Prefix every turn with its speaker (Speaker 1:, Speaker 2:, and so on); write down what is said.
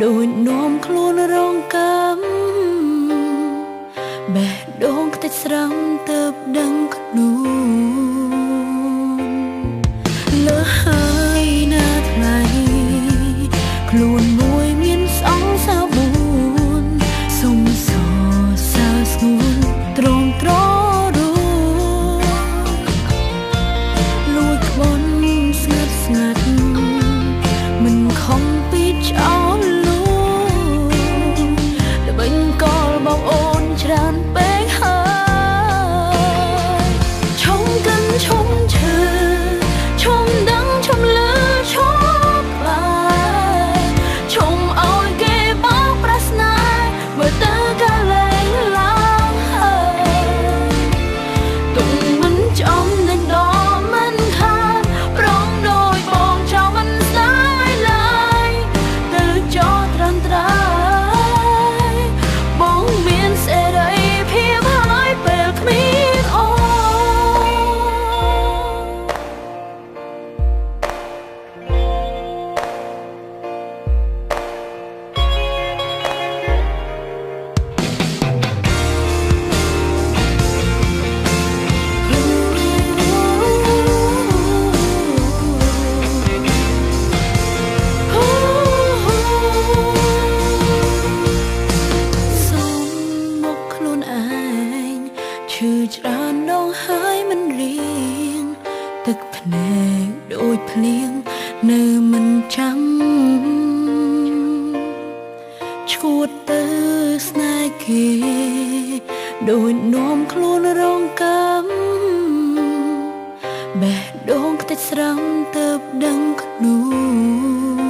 Speaker 1: ដូចនាំខ្លួនរងកម្មបេះដូងខ្ទេចស្រំទៅដឹងខ្លួនលើហើយណាថ្លៃខ្លួនមួយមានស្អងសាបួនសុំសរសើរស្ងួនត្រង់ត្ររួលួចក្បន់ស្ងាត់ស្ងាត់មិនខំពីចោលលួល្បិញកលបងអូនច្រើនពេកហើយឈុំកិនឈុំឈើឈុំដឹងឈុំលើឈុំខ្លាយឈុំឲ្យគេបោកប្រាស្នាមើលទៅកាលែងឡើងហើយទុំមិនចំនឹងដល់មិនខានប្រងដោយបងចោលមិនស្ដាយឡើយទៅចោលត្រឹមត្រូវបងមានសេរីភាពហើយពេលគ្មានអូឈឺច្រើនដងហើយមិនរៀងទឹកភ្នែកដូចភ្លៀងនៅមិនចាំឈួតទៅស្នេហ៍គេដូចនាំខ្លួនរងកម្មបេះដូងខ្ទេចស្រំទៅដឹងខ្លួន